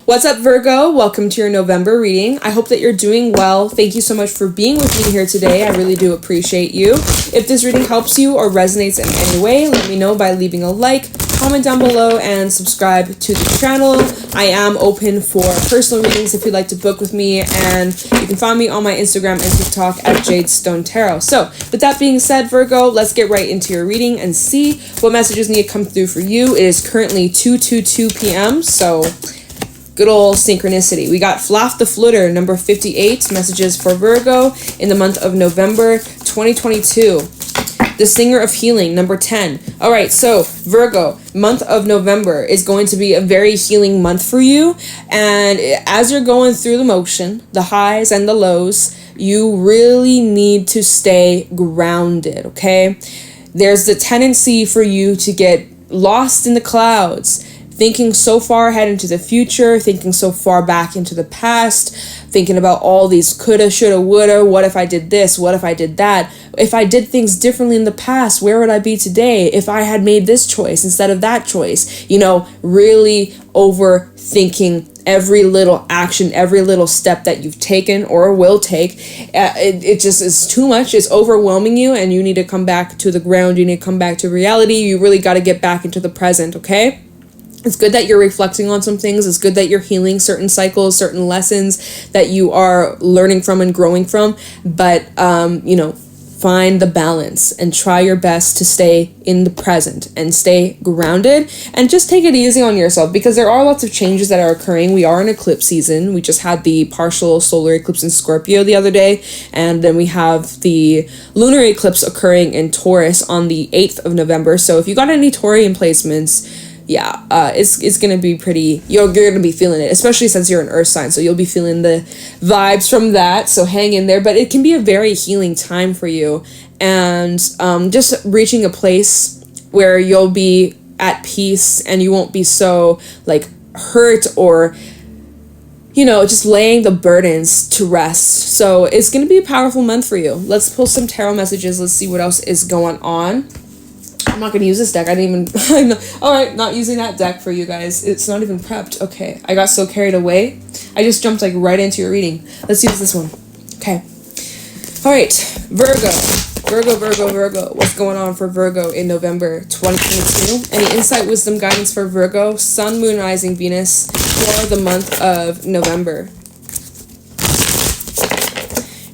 What's up, Virgo? Welcome to your November reading. I hope that you're doing well. Thank you so much for being with me here today. I really do appreciate you. If this reading helps you or resonates in any way, let me know by leaving a like, comment down below, and subscribe to the channel. I am open for personal readings if you'd like to book with me, and you can find me on my Instagram and TikTok at Jadestone Tarot. So, with that being said, Virgo, let's get right into your reading and see what messages need to come through for you. It is currently 2:22 p.m., so good old synchronicity. We got Flaff the Flutter, number 58, messages for Virgo in the month of November 2022. The Singer of Healing, number 10. All right, so Virgo, month of November is going to be a very healing month for you. And as you're going through the motion, the highs and the lows, you really need to stay grounded, okay? There's the tendency for you to get lost in the clouds, thinking so far ahead into the future, thinking so far back into the past, thinking about all these coulda, shoulda, woulda, what if I did this, what if I did that, if I did things differently in the past, where would I be today if I had made this choice instead of that choice, really overthinking every little action, every little step that you've taken or will take. It just is too much. It's overwhelming you, and you need to come back to the ground. You need to come back to reality. You really got to get back into the present, okay? It's good that you're reflecting on some things. It's good that you're healing certain cycles, certain lessons that you are learning from and growing from. But, find the balance and try your best to stay in the present and stay grounded and just take it easy on yourself, because there are lots of changes that are occurring. We are in eclipse season. We just had the partial solar eclipse in Scorpio the other day, and then we have the lunar eclipse occurring in Taurus on the 8th of November. So if you got any Taurian placements, it's gonna be pretty, you're gonna be feeling it, especially since you're an earth sign, so you'll be feeling the vibes from that, so hang in there. But it can be a very healing time for you, and just reaching a place where you'll be at peace and you won't be so hurt or just laying the burdens to rest. So it's gonna be a powerful month for you. Let's pull some tarot messages. Let's see what else is going on. I'm not going to use this deck. I didn't even... Alright, not using that deck for you guys. It's not even prepped. Okay, I got so carried away. I just jumped right into your reading. Let's use this one. Okay. Alright, Virgo. Virgo. What's going on for Virgo in November 2022? Any insight, wisdom, guidance for Virgo, Sun, Moon, Rising, Venus for the month of November?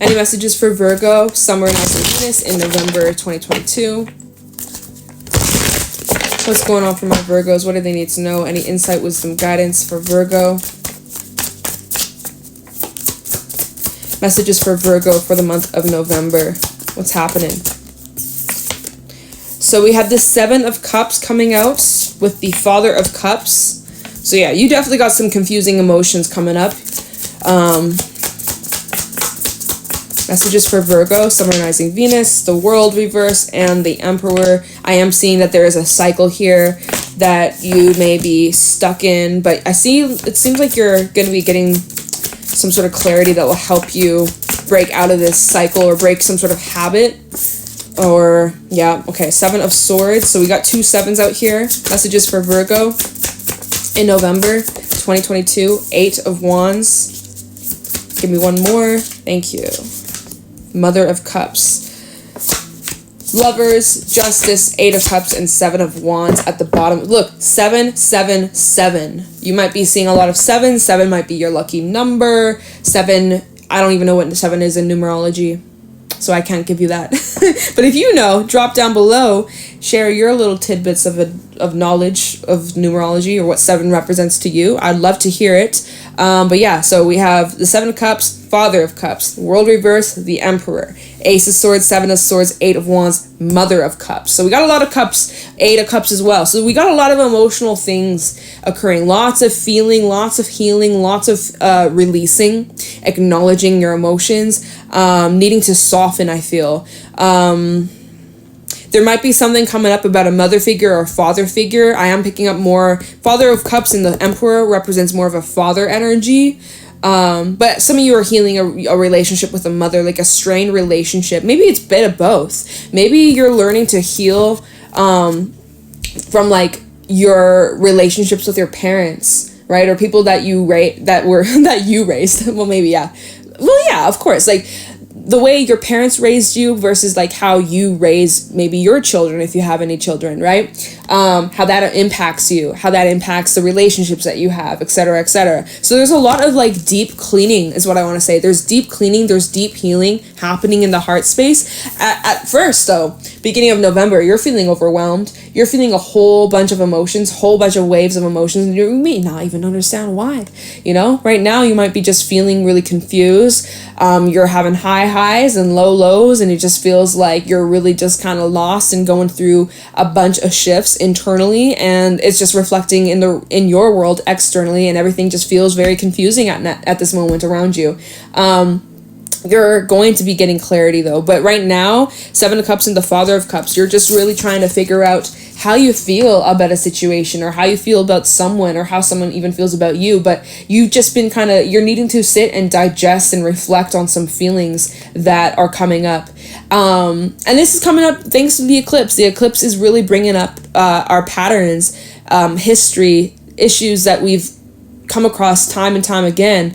Any messages for Virgo, Sun, Moon, Rising, Venus in November 2022? What's going on for my Virgos? What do they need to know? Any insight, wisdom, guidance for Virgo? Messages for Virgo for the month of November. What's happening? So we have the 7 of Cups coming out with the Father of Cups. So yeah, you definitely got some confusing emotions coming up. Messages for Virgo, Sun, Rising, Venus, the World reverse, and the Emperor. I am seeing that there is a cycle here that you may be stuck in, but it seems like you're going to be getting some sort of clarity that will help you break out of this cycle or break some sort of habit. Or, yeah, okay, 7 of Swords. So we got 2 7s out here. Messages for Virgo in November 2022. 8 of Wands. Give me one more. Thank you. Mother of Cups. Lovers, Justice, 8 of Cups, and 7 of Wands at the bottom. Look, 7, 7, 7. You might be seeing a lot of 7. 7 might be your lucky number. 7, I don't even know what 7 is in numerology, so I can't give you that. But if you know, drop down below, share your little tidbits of knowledge of numerology or what 7 represents to you. I'd love to hear it. But yeah, so we have the 7 of Cups, Father of Cups, World reverse, the Emperor, Ace of Swords, 7 of Swords, 8 of Wands, Mother of Cups. So we got a lot of cups, 8 of Cups as well. So we got a lot of emotional things occurring. Lots of feeling, lots of healing, lots of releasing, acknowledging your emotions, needing to soften, I feel. There might be something coming up about a mother figure or father figure. I am picking up more. Father of Cups and the Emperor represents more of a father energy. But some of you are healing a relationship with a mother, like a strained relationship. Maybe it's a bit of both. Maybe you're learning to heal from your relationships with your parents. right? Or people that you that you raised. Well, maybe, yeah. Well, yeah, of course. Like, the way your parents raised you versus like how you raise maybe your children, if you have any children, right? How that impacts you, how that impacts the relationships that you have, etc., etc. So there's a lot of like deep cleaning is what I want to say. There's deep cleaning, there's deep healing happening in the heart space. At first, though, beginning of November, you're feeling overwhelmed. You're feeling a whole bunch of emotions, whole bunch of waves of emotions, and you may not even understand why. You know, right now you might be just feeling really confused. You're having high highs and low lows, and it just feels like you're really just kind of lost and going through a bunch of shifts internally, and it's just reflecting in your world externally, and everything just feels very confusing at this moment around you. You're going to be getting clarity though, but right now, Seven of Cups and the Father of Cups, you're just really trying to figure out how you feel about a situation, or how you feel about someone, or how someone even feels about you. But you've just been you're needing to sit and digest and reflect on some feelings that are coming up. And this is coming up thanks to the eclipse. The eclipse is really bringing up our patterns, history, issues that we've come across time and time again,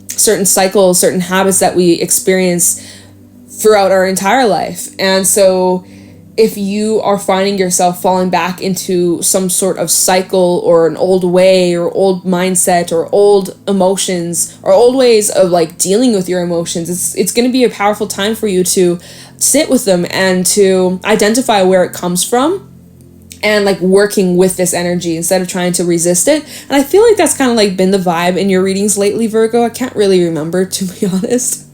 certain cycles, certain habits that we experience throughout our entire life. And so if you are finding yourself falling back into some sort of cycle, or an old way, or old mindset, or old emotions, or old ways of like dealing with your emotions, it's going to be a powerful time for you to sit with them and to identify where it comes from, and like working with this energy instead of trying to resist it. And I feel like that's kind of like been the vibe in your readings lately, Virgo. I can't really remember, to be honest.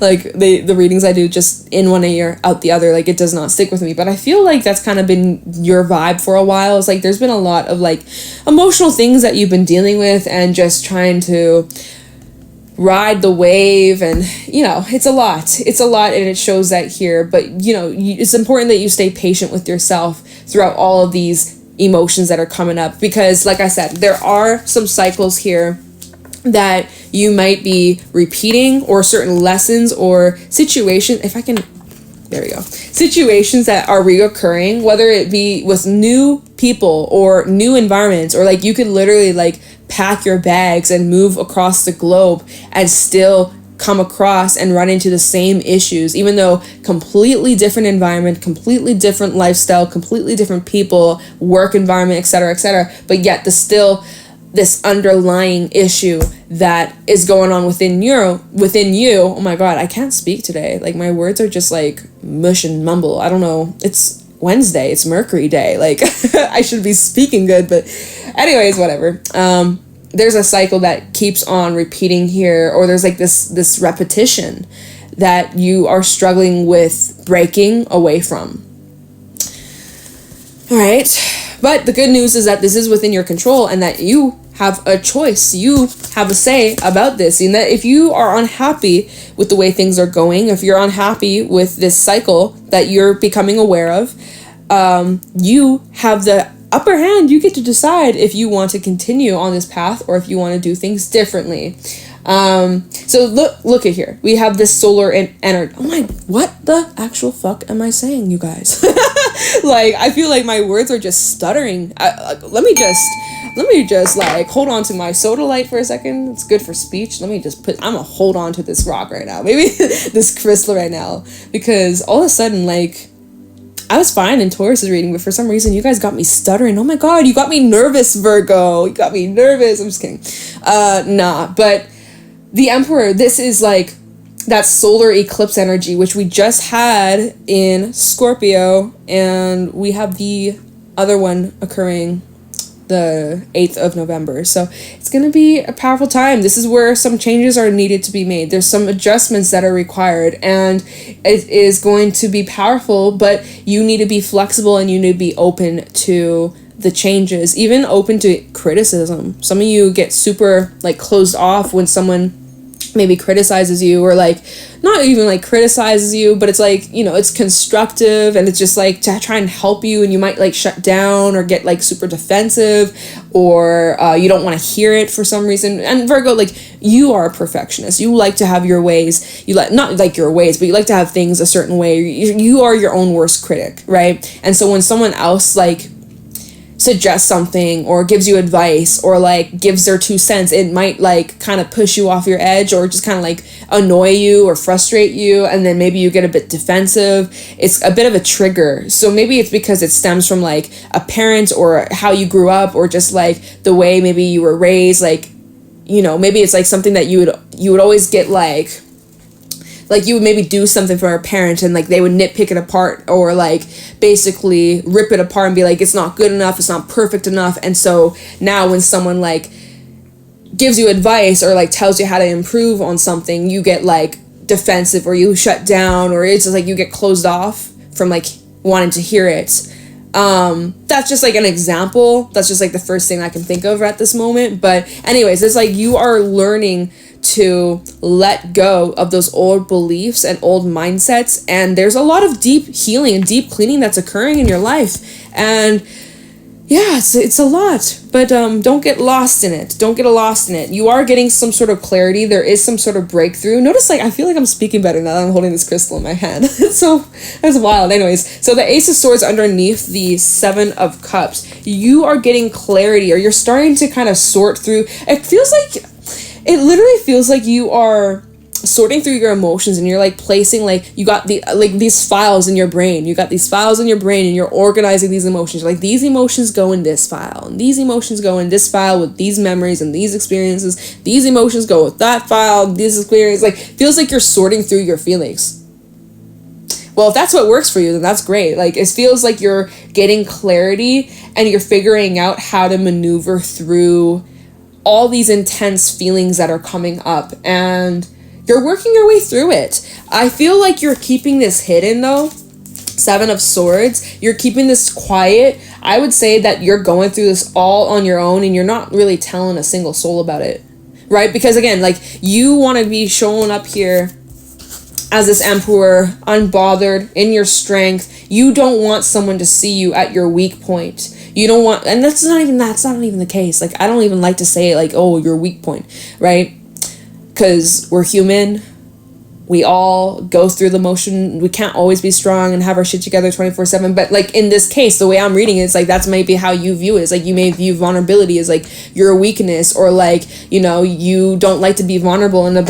Like the readings I do just in one ear, out the other, like it does not stick with me. But I feel like that's kind of been your vibe for a while. It's like there's been a lot of like emotional things that you've been dealing with, and just trying to ride the wave, and you know, it's a lot, and it shows that here. But you know, it's important that you stay patient with yourself throughout all of these emotions that are coming up, because like I said, there are some cycles here that you might be repeating, or certain lessons or situations, situations that are reoccurring, whether it be with new people or new environments, or like you could literally like pack your bags and move across the globe and still come across and run into the same issues, even though completely different environment, completely different lifestyle, completely different people, work environment, etc., etc. But yet there's still this underlying issue that is going on within you. Oh my God, I can't speak today. Like my words are just like mush and mumble. I don't know. It's Wednesday. It's Mercury day. Like I should be speaking good, but anyways, whatever. There's a cycle that keeps on repeating here, or there's like this repetition that you are struggling with breaking away from. All right. But the good news is that this is within your control, and that you have a choice. You have a say about this. And that if you are unhappy with the way things are going, if you're unhappy with this cycle that you're becoming aware of, you have the upper hand. You get to decide if you want to continue on this path, or if you want to do things differently. So look at here. We have this solar energy. Oh my, what the actual fuck am I saying, you guys? Like, I feel like my words are just stuttering. Let me just like hold on to my soda light for a second. It's good for speech. I'm gonna hold on to this rock right now. Maybe this crystal right now, because all of a sudden, like, I was fine in Taurus's reading, but for some reason you guys got me stuttering. Oh my God, you got me nervous, Virgo. You got me nervous. I'm just kidding. But the Emperor, this is like that solar eclipse energy, which we just had in Scorpio, and we have the other one occurring the 8th of November. So it's going to be a powerful time. This is where some changes are needed to be made. There's some adjustments that are required, and it is going to be powerful, but you need to be flexible, and you need to be open to the changes, even open to criticism. Some of you get super like closed off when someone maybe criticizes you, or like not even like criticizes you, but it's like, you know, it's constructive, and it's just like to try and help you, and you might like shut down or get like super defensive, or you don't want to hear it for some reason. And Virgo, like, you are a perfectionist. You like to have your ways. You like, not like your ways, but you like to have things a certain way. You are your own worst critic, right? And so when someone else like suggests something or gives you advice or like gives their 2 cents, it might like kind of push you off your edge or just kind of like annoy you or frustrate you, and then maybe you get a bit defensive. It's a bit of a trigger. So maybe it's because it stems from like a parent or how you grew up, or just like the way maybe you were raised. Like, you know, maybe it's like something that you would always get like you would maybe do something for a parent and like they would nitpick it apart or like basically rip it apart and be like, it's not good enough, it's not perfect enough. And so now when someone like gives you advice or like tells you how to improve on something, you get like defensive or you shut down, or it's just like you get closed off from like wanting to hear it. That's just like an example. That's just like the first thing I can think of at this moment. But anyways, it's like you are learning to let go of those old beliefs and old mindsets, and there's a lot of deep healing and deep cleaning that's occurring in your life. And yeah, it's a lot, but don't get lost in it. Don't get lost in it. You are getting some sort of clarity. There is some sort of breakthrough. Notice, like, I feel like I'm speaking better now that I'm holding this crystal in my hand. So that's wild. Anyways, so the Ace of Swords underneath the Seven of Cups, you are getting clarity, or you're starting to kind of sort through. It literally feels like you are sorting through your emotions, and you're like placing, like, you got these files in your brain. You got these files in your brain, and you're organizing these emotions. Like, these emotions go in this file, and these emotions go in this file with these memories and these experiences. These emotions go with that file, this experience. Like, feels like you're sorting through your feelings. Well, if that's what works for you, then that's great. Like, it feels like you're getting clarity and you're figuring out how to maneuver through all these intense feelings that are coming up, and you're working your way through it. I feel like you're keeping this hidden though. Seven of Swords, you're keeping this quiet. I would say that you're going through this all on your own, and you're not really telling a single soul about it, right? Because again, like, you want to be showing up here as this emperor, unbothered, in your strength. You don't want someone to see you at your weak point. You don't want, and that's not even the case. Like, I don't even like to say it like, oh, your weak point, right? Because we're human. We all go through the motion. We can't always be strong and have our shit together 24/7. But like, in this case, the way I'm reading it, it's like that's maybe how you view it. It's like you may view vulnerability as like your weakness, or like, you know, you don't like to be vulnerable in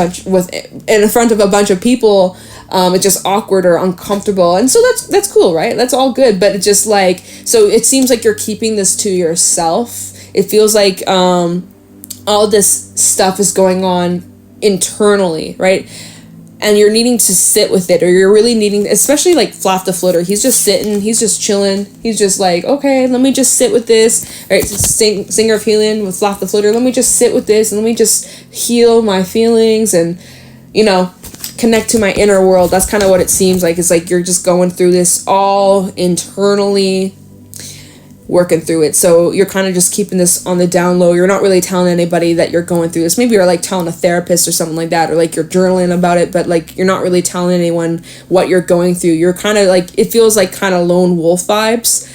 front of a bunch of people. It's just awkward or uncomfortable, and so that's cool, right? That's all good. But it's just like, so it seems like you're keeping this to yourself. It feels like all this stuff is going on internally, right? And you're needing to sit with it, or you're really needing, especially like Flap the Flitter. He's just sitting, he's just chilling. He's just like, okay, let me just sit with this. Right, Singer of Healing with Flap the Flitter. Let me just sit with this, and let me just heal my feelings, and, you know, connect to my inner world. That's kind of what it seems like. It's like you're just going through this all internally, working through it. So you're kind of just keeping this on the down low. You're not really telling anybody that you're going through this. Maybe you're like telling a therapist or something like that, or like you're journaling about it, but like you're not really telling anyone what you're going through. You're kind of like, it feels like kind of lone wolf vibes.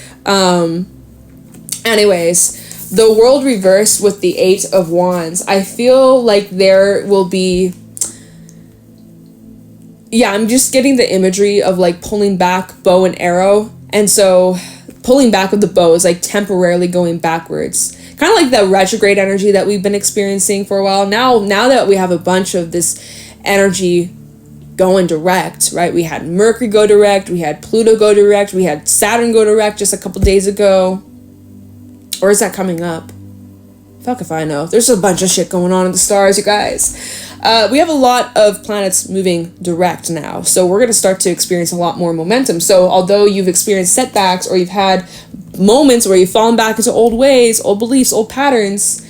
Anyways, the world reversed with the Eight of Wands. I feel like there will be, yeah, I'm just getting the imagery of like pulling back bow and arrow. And so pulling back with the bow is like temporarily going backwards. Kind of like the retrograde energy that we've been experiencing for a while. Now that we have a bunch of this energy going direct, right? We had Mercury go direct, we had Pluto go direct, we had Saturn go direct just a couple days ago. Or is that coming up? Fuck if I know. There's a bunch of shit going on in the stars, you guys. We have a lot of planets moving direct now, so we're going to start to experience a lot more momentum. So although you've experienced setbacks, or you've had moments where you've fallen back into old ways, old beliefs, old patterns,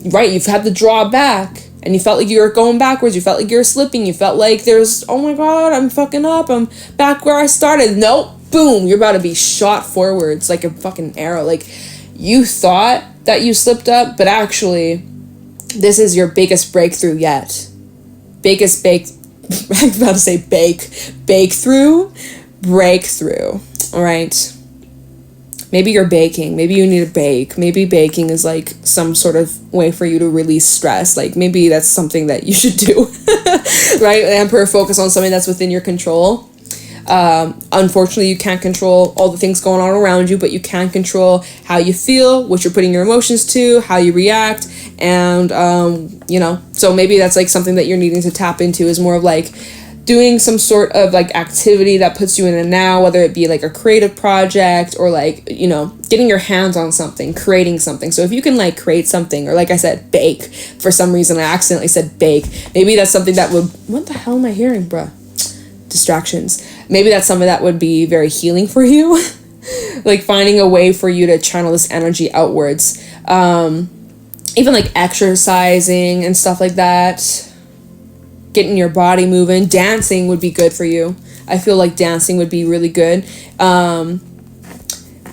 right? You've had to draw back, and you felt like you were going backwards. You felt like you were slipping. You felt like there's, oh my God, I'm fucking up. I'm back where I started. Nope. Boom. You're about to be shot forwards like a fucking arrow. Like, you thought that you slipped up, but actually, this is your biggest breakthrough yet. I'm about to say breakthrough. All right. Maybe you're baking. Maybe you need to bake. Maybe baking is like some sort of way for you to release stress. Like, maybe that's something that you should do, right? Emperor, focus on something that's within your control. Unfortunately, you can't control all the things going on around you, but you can control how you feel, what you're putting your emotions to, how you react. And, so maybe that's like something that you're needing to tap into, is more of like doing some sort of like activity that puts you in the now, whether it be like a creative project or like, getting your hands on something, creating something. So if you can like create something, or like I said, bake, for some reason I accidentally said bake, maybe that's something that would, what the hell am I hearing, bruh? Distractions. Maybe that's something that would be very healing for you. Like finding a way for you to channel this energy outwards. Even like exercising and stuff like that, getting your body moving. Dancing would be good for you. I feel like dancing would be really good.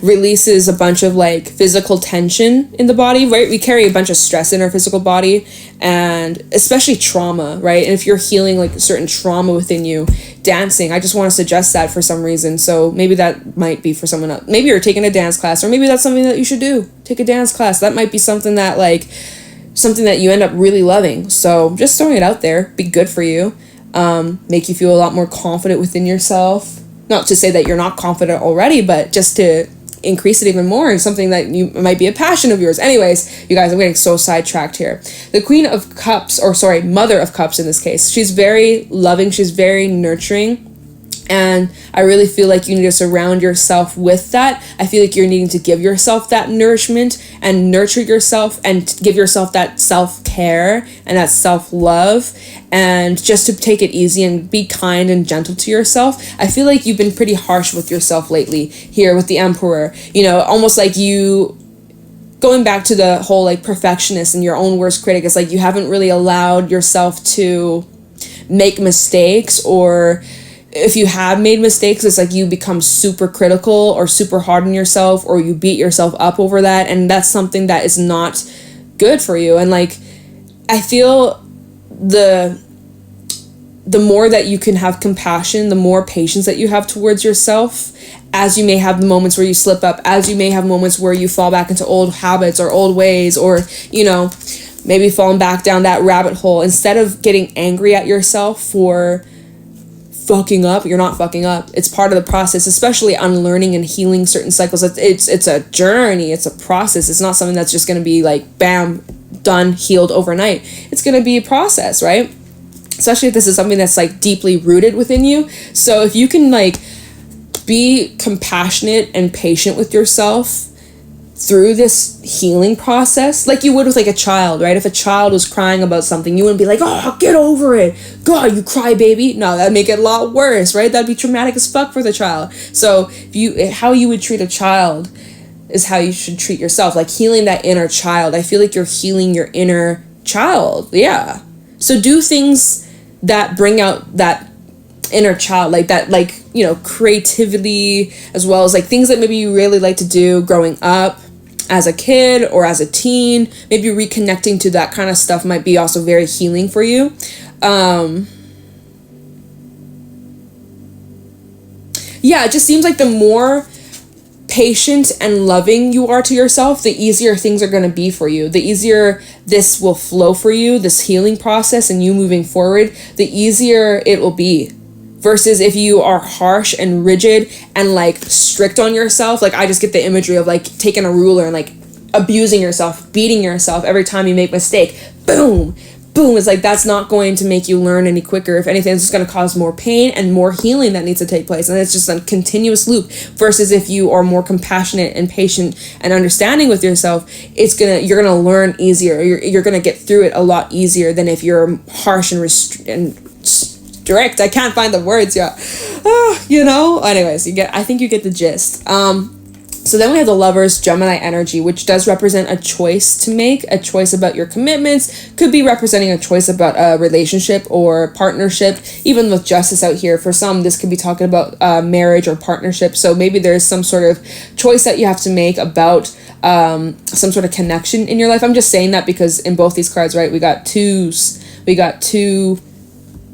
Releases a bunch of like physical tension in the body, right? We carry a bunch of stress in our physical body, and especially trauma, right? And if you're healing like certain trauma within you, dancing, I just want to suggest that for some reason. So maybe that might be for someone else. Maybe you're taking a dance class, or maybe that's something that you should do. Take a dance class. That might be something that you end up really loving. So just throwing it out there, be good for you. Make you feel a lot more confident within yourself. Not to say that you're not confident already, but just to increase it even more, and something that you might be a passion of yours. Anyways, you guys, I'm getting so sidetracked here. The Queen of Cups, Mother of Cups in this case, she's very loving, she's very nurturing, and I really feel like you need to surround yourself with that. I feel like you're needing to give yourself that nourishment and nurture yourself and give yourself that self-care and that self-love, and just to take it easy and be kind and gentle to yourself. I feel like you've been pretty harsh with yourself lately here with the Emperor, almost like you going back to the whole like perfectionist and your own worst critic. It's like you haven't really allowed yourself to make mistakes, or if you have made mistakes, it's like you become super critical or super hard on yourself, or you beat yourself up over that, and that's something that is not good for you. And like I feel the more that you can have compassion, the more patience that you have towards yourself, as you may have the moments where you slip up, as you may have moments where you fall back into old habits or old ways, or maybe falling back down that rabbit hole. Instead of getting angry at yourself for fucking up, you're not fucking up. It's part of the process, especially unlearning and healing certain cycles. It's a journey, it's a process. It's not something that's just going to be like bam, done, healed overnight. It's going to be a process, right? Especially if this is something that's like deeply rooted within you. So if you can like be compassionate and patient with yourself through this healing process, like you would with like a child, right? If a child was crying about something, you wouldn't be like, oh, get over it, God, you cry baby. No, that'd make it a lot worse, right? That'd be traumatic as fuck for the child. So how you would treat a child is how you should treat yourself, like healing that inner child. I feel like you're healing your inner child. Yeah. So do things that bring out that inner child, like that, like, creativity, as well as like things that maybe you really like to do growing up as a kid or as a teen. Maybe reconnecting to that kind of stuff might be also very healing for you. It just seems like the more patient and loving you are to yourself, the easier things are going to be for you. The easier this will flow for you, this healing process and you moving forward, the easier it will be. Versus if you are harsh and rigid and like strict on yourself, like I just get the imagery of like taking a ruler and like abusing yourself, beating yourself every time you make a mistake. Boom, boom. It's like that's not going to make you learn any quicker. If anything, it's just going to cause more pain and more healing that needs to take place. And it's just a continuous loop. Versus if you are more compassionate and patient and understanding with yourself, you're gonna learn easier. You're gonna get through it a lot easier than if you're harsh and strict. I can't find the words yet. Anyways, I think you get the gist. So then we have the Lovers, Gemini energy, which does represent a choice to make, a choice about your commitments, could be representing a choice about a relationship or partnership. Even with Justice out here, for some, this could be talking about marriage or partnership. So maybe there's some sort of choice that you have to make about some sort of connection in your life. I'm just saying that because in both these cards, right, we got twos, we got two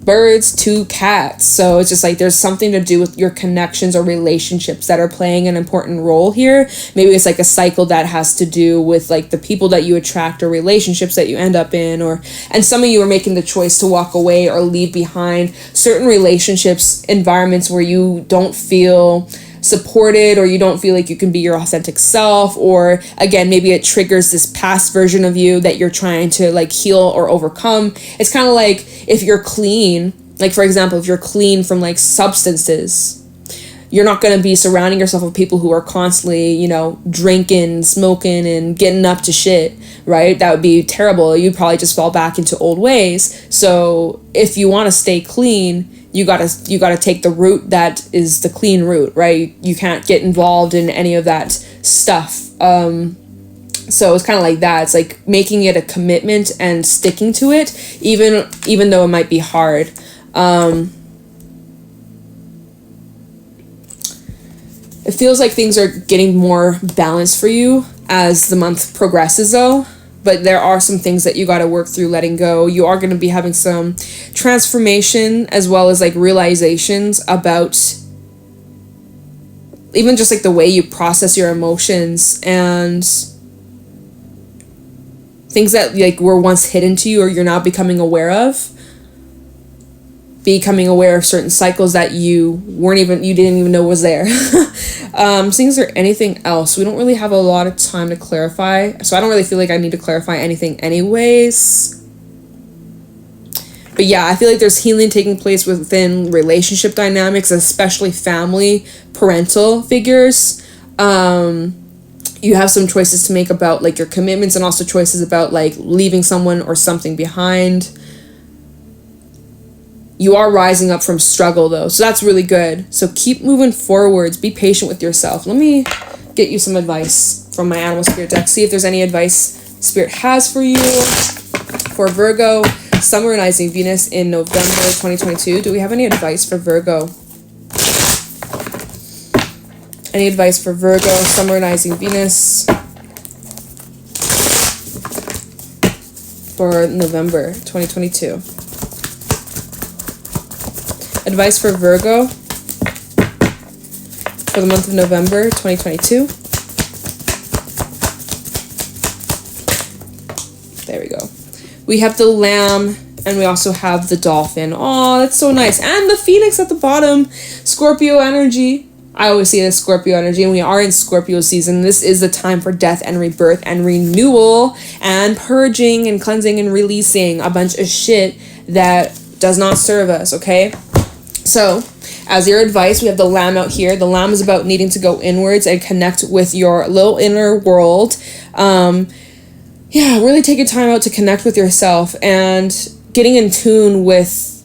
birds, 2 cats. So it's just like there's something to do with your connections or relationships that are playing an important role here. Maybe it's like a cycle that has to do with like the people that you attract or relationships that you end up in, and some of you are making the choice to walk away or leave behind certain relationships, environments where you don't feel supported or you don't feel like you can be your authentic self, or again, maybe it triggers this past version of you that you're trying to like heal or overcome. It's kind of like if you're clean, like for example, if you're clean from like substances, you're not going to be surrounding yourself with people who are constantly, you know, drinking, smoking, and getting up to shit, right? That would be terrible. You'd probably just fall back into old ways. So if you want to stay clean, you gotta take the route that is the clean route, right? You can't get involved in any of that stuff. So it's kind of like that. It's like making it a commitment and sticking to it, even though it might be hard. It feels like things are getting more balanced for you as the month progresses, though. But there are some things that you got to work through letting go. You are going to be having some transformation as well as like realizations about even just like the way you process your emotions and things that like were once hidden to you or you're now becoming aware of. Becoming aware of certain cycles that you didn't even know was there. Seeing is there anything else? We don't really have a lot of time to clarify, so I don't really feel like I need to clarify anything anyways. But yeah, I feel like there's healing taking place within relationship dynamics, especially family, parental figures. You have some choices to make about like your commitments and also choices about like leaving someone or something behind. You are rising up from struggle though, so that's really good. So keep moving forwards. Be patient with yourself. Let me get you some advice from my animal spirit deck. See if there's any advice Spirit has for you. For Virgo, Sun rising Venus in November 2022. Do we have any advice for Virgo? Any advice for Virgo, Sun rising Venus for November 2022? Advice for Virgo for the month of November 2022. There we go. We have the lamb and we also have the dolphin. Oh, that's so nice. And the phoenix at the bottom. Scorpio energy. I always see it as Scorpio energy, and we are in Scorpio season. This is the time for death and rebirth and renewal and purging and cleansing and releasing a bunch of shit that does not serve us, okay? So, as your advice, we have the lamb out here. The lamb is about needing to go inwards and connect with your little inner world. Really taking time out to connect with yourself and getting in tune with,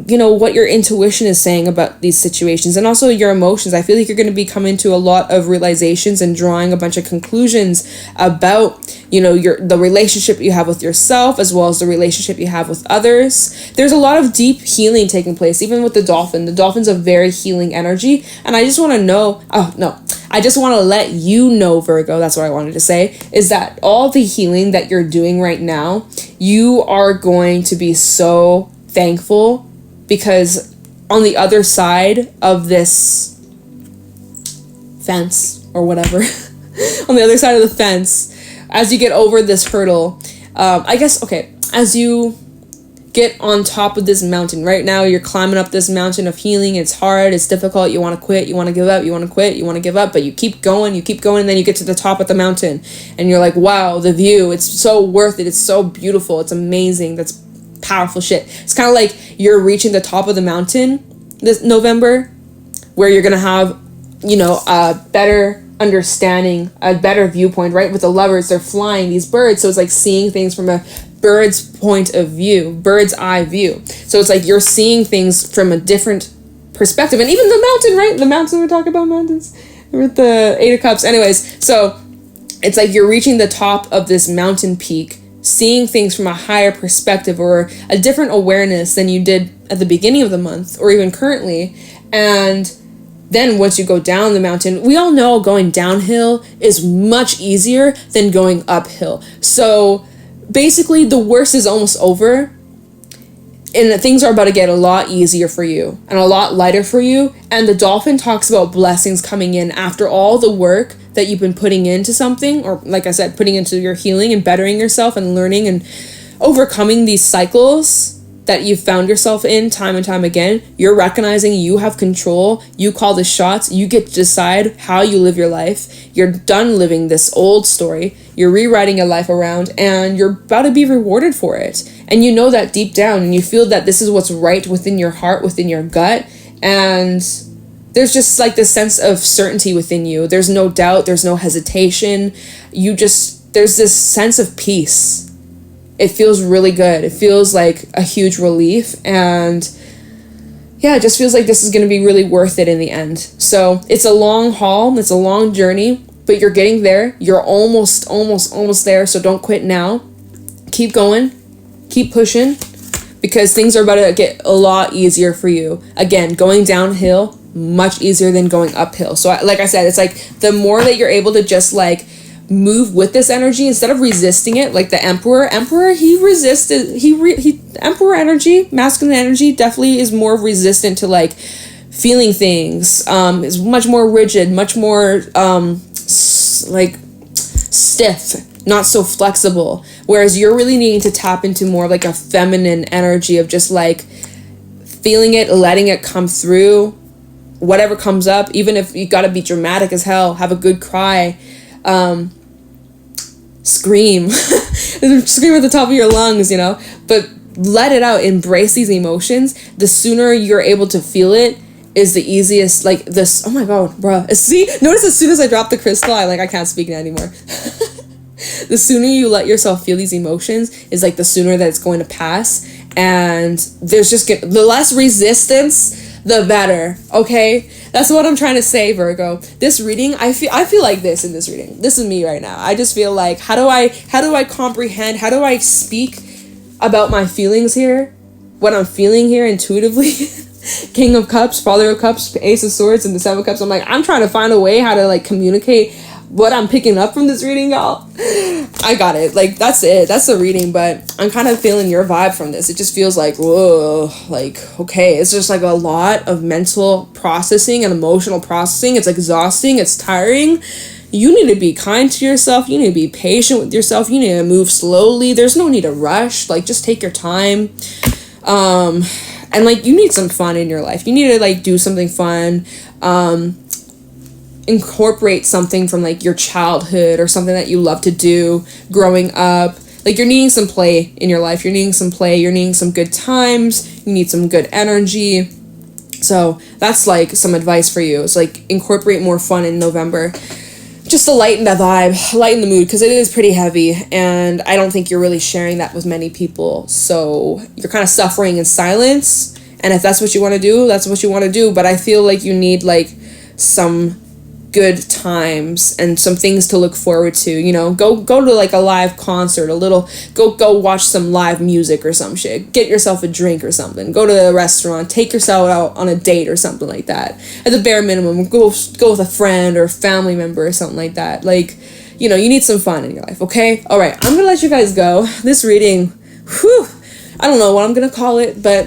you know, what your intuition is saying about these situations and also your emotions. I feel like you're going to be coming to a lot of realizations and drawing a bunch of conclusions about, you know, the relationship you have with yourself as well as the relationship you have with others. There's a lot of deep healing taking place, even with the dolphin. The dolphin's a very healing energy. And I just want to know, I just want to let you know, Virgo, that's what I wanted to say, is that all the healing that you're doing right now, you are going to be so thankful because on the other side of this fence or whatever, on the other side of the fence, as you get over this hurdle, as you get on top of this mountain, right now you're climbing up this mountain of healing. It's hard, it's difficult, you want to quit, you want to give up, you want to quit, you want to give up, but you keep going, and then you get to the top of the mountain and you're like, wow, the view, it's so worth it, it's so beautiful, it's amazing, that's powerful shit. It's kind of like you're reaching the top of the mountain this November where you're gonna have, you know, a better understanding, a better viewpoint, right? With the lovers, they're flying these birds, so it's like seeing things from a bird's point of view, bird's eye view. So it's like you're seeing things from a different perspective. And even the mountain, right? The mountain, we're talking about mountains with the Eight of Cups. Anyways, so it's like you're reaching the top of this mountain peak, seeing things from a higher perspective or a different awareness than you did at the beginning of the month or even currently. And then once you go down the mountain, we all know going downhill is much easier than going uphill. So basically the worst is almost over. and things are about to get a lot easier for you and a lot lighter for you. And the dolphin talks about blessings coming in after all the work that you've been putting into something, or like I said, putting into your healing and bettering yourself and learning and overcoming these cycles that you've found yourself in time and time again. You're recognizing you have control. You call the shots. You get to decide how you live your life. You're done living this old story. You're rewriting your life around, and you're about to be rewarded for it. And you know that deep down, and you feel that this is what's right within your heart, within your gut. And there's just like this sense of certainty within you. There's no doubt. There's no hesitation. There's this sense of peace. It feels really good. It feels like a huge relief. And yeah, it just feels like this is going to be really worth it in the end. So it's a long haul. It's a long journey, but you're getting there. You're almost there. So don't quit now. Keep going. Keep pushing, because things are about to get a lot easier for you. Again, going downhill, much easier than going uphill. So like I said, it's like the more that you're able to just like move with this energy instead of resisting it, like the emperor, he resisted, emperor energy, masculine energy definitely is more resistant to like feeling things, is much more rigid, much more like stiff, not so flexible, whereas you're really needing to tap into more like a feminine energy of just like feeling it, letting it come through, whatever comes up, even if you gotta be dramatic as hell, have a good cry, scream scream at the top of your lungs, but let it out, embrace these emotions. The sooner you're able to feel it is the easiest. Like this, oh my god, bruh, see, notice as soon as I drop the crystal, I can't speak anymore. The sooner you let yourself feel these emotions is like the sooner that it's going to pass, and there's just the less resistance, the better. Okay, that's what I'm trying to say, Virgo. This reading, I feel like this in this reading. This is me right now. I just feel like how do I comprehend? How do I speak about my feelings here? What I'm feeling here intuitively. King of Cups, Father of Cups, Ace of Swords, and the Seven of Cups. I'm trying to find a way how to like communicate what I'm picking up from this reading, y'all. I got it. Like, that's it. That's the reading, but I'm kind of feeling your vibe from this. It just feels like, whoa, like, okay. It's just like a lot of mental processing and emotional processing. It's exhausting. It's tiring. You need to be kind to yourself. You need to be patient with yourself. You need to move slowly. There's no need to rush. Like, just take your time. And like, you need some fun in your life. You need to like do something fun. Incorporate something from like your childhood or something that you love to do growing up. Like, you're needing some play in your life. You're needing some play. You're needing some good times. You need some good energy. So that's like some advice for you. It's like incorporate more fun in November, just to lighten the vibe, lighten the mood, because it is pretty heavy, and I don't think you're really sharing that with many people. So you're kind of suffering in silence, and if that's what you want to do, that's what you want to do. But I feel like you need like some good times and some things to look forward to. Go to like a live concert, go watch some live music or some shit, get yourself a drink or something, go to a restaurant, take yourself out on a date or something like that. At the bare minimum, go with a friend or a family member or something like that. Like, you need some fun in your life. Okay, all right, I'm gonna let you guys go. This reading, I don't know what I'm gonna call it, but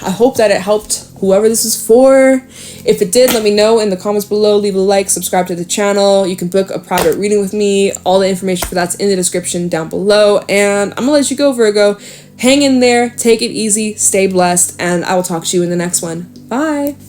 I hope that it helped whoever this is for. If it did, let me know in the comments below. Leave a like, subscribe to the channel. You can book a private reading with me. All the information for that's in the description down below. And I'm gonna let you go, Virgo. Hang in there, take it easy, stay blessed, and I will talk to you in the next one. Bye.